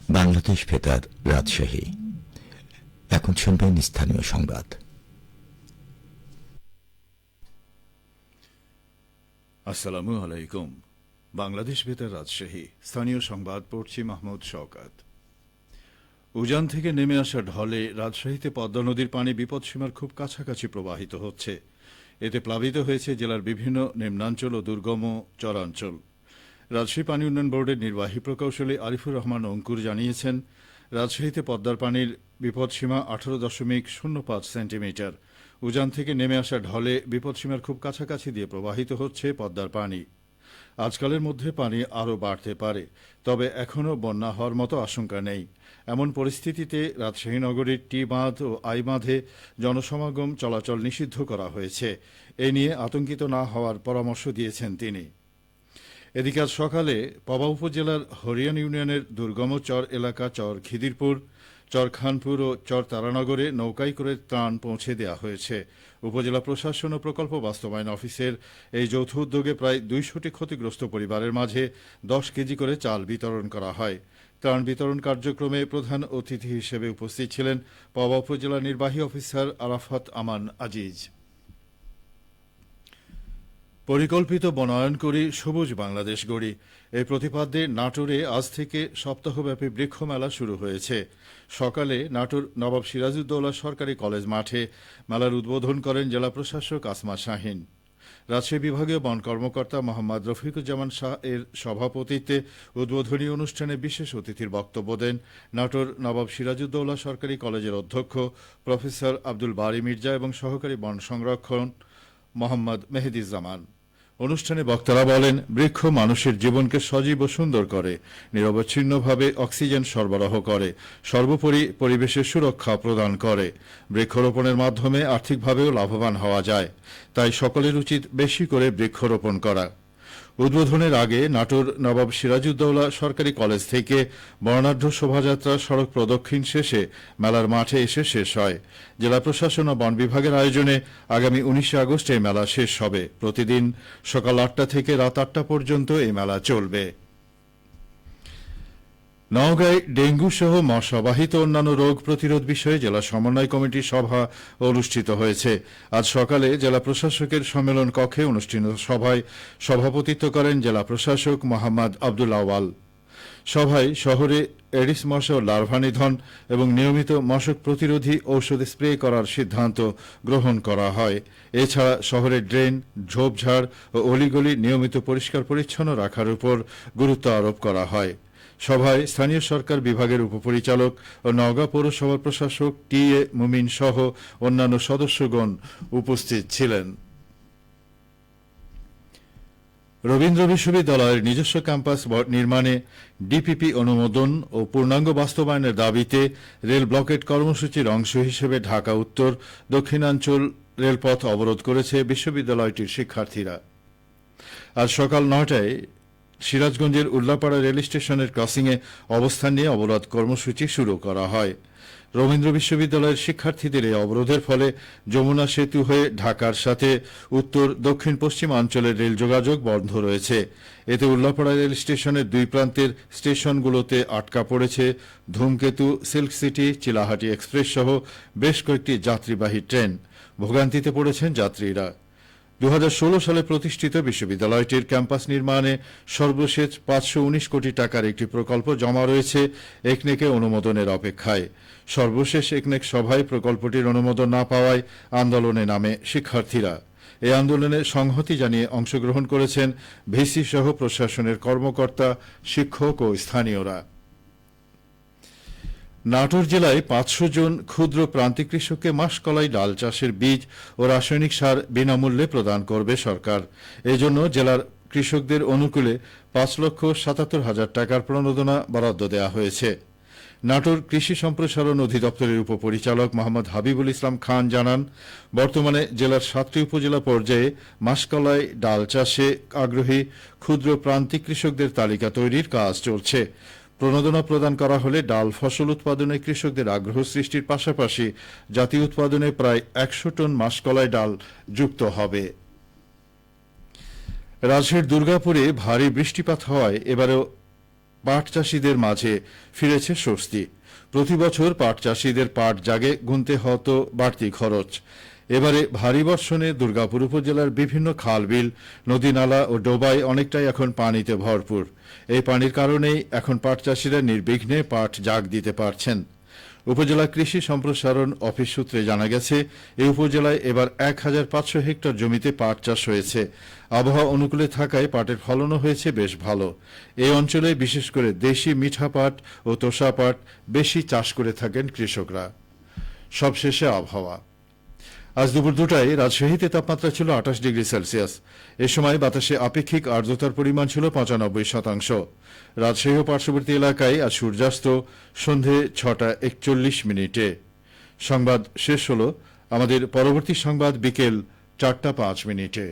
বাংলাদেশ বেতার রাজশাহী। এখন শুনবেন স্থানীয় সংবাদ। আসসালামু আলাইকুম। বাংলাদেশ বেতার রাজশাহী স্থানীয় সংবাদ পড়ছি মাহমুদ শওকত। উজান থেকে নেমে আসা ঢলে রাজশাহীতে পদ্মা নদীর পানি বিপদসীমার খুব কাছাকাছি প্রবাহিত হচ্ছে। এতে প্লাবিত হয়েছে জেলার বিভিন্ন নিম্নাঞ্চল ও দুর্গম চরাঞ্চল। রাজশাহী পানি উন্নয়ন বোর্ডের নির্বাহী প্রকৌশলী আরিফুর রহমান অঙ্কুর জানিয়েছেন, রাজশাহীতে পদ্মার পানির বিপদসীমা 18.05 সেন্টিমিটার। উজান থেকে নেমে আসা ঢলে বিপদসীমার খুব কাছাকাছি দিয়ে প্রবাহিত হচ্ছে পদ্মার পানি। আজকালের মধ্যে পানি আরও বাড়তে পারে, তবে এখনও বন্যা হওয়ার মতো আশঙ্কা নেই। এমন পরিস্থিতিতে রাজশাহী নগরীর টি বাঁধ ও আই বাঁধে জনসমাগম চলাচল নিষিদ্ধ করা হয়েছে। এ নিয়ে আতঙ্কিত না হওয়ার পরামর্শ দিয়েছেন তিনি। এদিকে আজ সকালে পবা উপজেলার হরিয়ান ইউনিয়নের দুর্গম চর এলাকা চর খিদিরপুর, চর খানপুর ও চর তারানগরে নৌকায় করে ত্রাণ পৌঁছে দেওয়া হয়েছে। উপজেলা প্রশাসন ও প্রকল্প বাস্তবায়ন অফিসের এই যৌথ উদ্যোগে প্রায় 200টি ক্ষতিগ্রস্ত পরিবারের মাঝে 10 কেজি করে চাল বিতরণ করা হয়। ত্রাণ বিতরণ কার্যক্রমে প্রধান অতিথি হিসেবে উপস্থিত ছিলেন পবা উপজেলা নির্বাহী অফিসার আরাফাত আমান আজিজ। পরিকল্পিত বনায়ন করি, সবুজ বাংলাদেশ গড়ি, এই প্রতিপাদ্যে নাটোরে আজ থেকে সপ্তাহব্যাপী বৃক্ষ মেলা শুরু হয়েছে। সকালে নাটোর নবাব সিরাজউদ্দৌলা সরকারি কলেজ মাঠে মেলার উদ্বোধন করেন জেলা প্রশাসক আসমা শাহিন। রাজশাহী বিভাগীয় বন কর্মকর্তা মোহাম্মদ রফিকুজ্জামান শাহ এর সভাপতিত্বে উদ্বোধনী অনুষ্ঠানে বিশেষ অতিথির বক্তব্য দেন নাটোর নবাব সিরাজউদ্দৌলা সরকারি কলেজের অধ্যক্ষ প্রফেসর আব্দুল বারী মির্জা এবং সহকারী বন সংরক্ষণ মোহাম্মদ মেহেদীজ্জামান। অনুষ্ঠানে বক্তারা বলেন, বৃক্ষ মানুষের জীবনকে সজীব ও সুন্দর করে, নিরবচ্ছিন্নভাবে অক্সিজেন সরবরাহ করে, সর্বোপরি পরিবেশের সুরক্ষা প্রদান করে। বৃক্ষরোপণের মাধ্যমে আর্থিকভাবেও লাভবান হওয়া যায়। তাই সকলের উচিত বেশি করে বৃক্ষরোপণ করা। উদ্বোধনের আগে নাটোর নবাব সিরাজউদ্দৌলা সরকারি কলেজ থেকে বর্ণাঢ্য শোভাযাত্রা সড়ক প্রদক্ষিণ শেষে মেলার মাঠে এসে শেষ হয়। জেলা প্রশাসন ও বন বিভাগের আয়োজনে আগামী 19 আগস্ট এই মেলা শেষ হবে। প্রতিদিন সকাল 8টা থেকে রাত 8টা পর্যন্ত এই মেলা চলবে। নওগাঁয় ডেঙ্গু সহ মশাবাহিত অন্যান্য রোগ প্রতিরোধ বিষয়ে জেলা সমন্বয় কমিটির সভা অনুষ্ঠিত হয়েছে। আজ সকালে জেলা প্রশাসকের সম্মেলন কক্ষে অনুষ্ঠিত সভায় সভাপতিত্ব করেন জেলা প্রশাসক মোহাম্মদ আব্দুল আওয়াল। সভায় শহরে এডিস মশা লার্ভা নিধন এবং নিয়মিত মশক প্রতিরোধী ঔষধ স্প্রে করার সিদ্ধান্ত গ্রহণ করা হয়। এছাড়া শহরের ড্রেন, ঝোপঝাড় ও অলিগলি নিয়মিত পরিষ্কার পরিচ্ছন্ন রাখার উপর গুরুত্ব আরোপ করা হয়। সভায় স্থানীয় সরকার বিভাগের উপপরিচালক ও নওগাঁ পৌরসভার প্রশাসক টি এ মুমিন সহ অন্যান্য সদস্যগণ উপস্থিত ছিলেন। রবীন্দ্র বিশ্ববিদ্যালয়ের নিজস্ব ক্যাম্পাস নির্মাণে ডিপিপি অনুমোদন ও পূর্ণাঙ্গ বাস্তবায়নের দাবিতে রেল ব্লকেট কর্মসূচির অংশ হিসেবে ঢাকা উত্তর দক্ষিণাঞ্চল রেলপথ অবরোধ করেছে বিশ্ববিদ্যালয়টির শিক্ষার্থীরা। আজ সকাল 9টায় সিরাজগঞ্জের উল্লাপাড়া রেল স্টেশনের ক্রসিংয়ে অবস্থান নিয়ে অবরোধ কর্মসূচি শুরু করা হয়। রবীন্দ্র বিশ্ববিদ্যালয়ের শিক্ষার্থীদের এই অবরোধের ফলে যমুনা সেতু হয়ে ঢাকার সাথে উত্তর দক্ষিণ পশ্চিমাঞ্চলের রেল যোগাযোগ বন্ধ রয়েছে। এতে উল্লাপাড়া রেল স্টেশনের দুই প্রান্তের স্টেশনগুলোতে আটকা পড়েছে ধূমকেতু, সিল্ক সিটি, চিলাহাটি এক্সপ্রেস সহ বেশ কয়েকটি যাত্রীবাহী ট্রেন। ভোগান্তিতে পড়েছেন যাত্রীরা। 2016 সালে প্রতিষ্ঠিত বিশ্ববিদ্যালয়টির ক্যাম্পাস নির্মাণে সর্বশেষ 519 কোটি টাকার একটি প্রকল্প জমা রয়েছে একনেকে অনুমোদনের অপেক্ষায়। সর্বশেষ একনেক সভায় প্রকল্পটির অনুমোদন না পাওয়ায় আন্দোলনে নামে শিক্ষার্থীরা। এই আন্দোলনে সংহতি জানিয়ে অংশগ্রহণ করেছেন ভিসি সহ প্রশাসনের কর্মকর্তা, শিক্ষক ও স্থানীয়রা। নাটোর জেলায় 500 জন ক্ষুদ্র প্রান্তিক কৃষককে মাসকলাই ডাল চাষের বীজ ও রাসায়নিক সার বিনামূল্যে প্রদান করবে সরকার। এজন্য জেলার কৃষকদের অনুকূলে 5,77,000 টাকার প্রণোদনা বরাদ্দ দেওয়া হয়েছে। নাটোর কৃষি সম্প্রসারণ অধিদপ্তরের উপপরিচালক মোহাম্মদ হাবিবুল ইসলাম খান জানান, বর্তমানে জেলার 7টি উপজেলা পর্যায়ে মাসকলাই ডাল চাষে আগ্রহী ক্ষুদ্র প্রান্তিক কৃষকদের তালিকা তৈরির কাজ চলছে। প্রণোদনা প্রদান করা হলে ডাল ফসল উৎপাদনে কৃষকদের আগ্রহ সৃষ্টির পাশাপাশি জাতীয় উৎপাদনে প্রায় 100 টন মাসকলাই ডাল যুক্ত হবে। রাজশাহীর দুর্গাপুরে ভারী বৃষ্টিপাত হওয়ায় এবারেও পাট চাষিদের মাঝে ফিরেছে স্বস্তি। প্রতি বছর পাট চাষিদের পাট জাগে গুনতে হতো বাড়তি খরচ। এবারে ভারী বর্ষণে দুর্গাপুর উপজেলার বিভিন্ন খাল বিল, নদী নালা ও ডোবায় অনেকটাই এখন পানিতে ভরপুর। এই পানির কারণেই এখন পাট চাষিরা নির্বিঘ্নে পাট জাগ দিতে পারছেন। উপজেলা কৃষি সম্প্রসারণ অফিস সূত্রে জানা গেছে, এই উপজেলায় এবার ১,৫০০ হেক্টর জমিতে পাট চাষ হয়েছে। আবহাওয়া অনুকূলে থাকায় পাটের ফলনও হয়েছে বেশ ভালো। এই অঞ্চলে বিশেষ করে দেশি মিঠা পাট ও তোষা পাট বেশি চাষ করে থাকেন কৃষকরা। সবশেষে আবহাওয়া। আজ দুপুর 2টায় রাজশাহীতে তাপমাত্রা ছিল ২৮ ডিগ্রি সেলসিয়াস। এ সময় বাতাসে আপেক্ষিক আর্দ্রতার পরিমাণ ছিল ৯৫%। রাজশাহী ও পার্শ্ববর্তী এলাকায় আজ সূর্যাস্ত সন্ধে ৬টা ৪১ মিনিটে। সংবাদ শেষ হল। আমাদের পরবর্তী সংবাদ বিকেল ৪টা ৫ মিনিটে।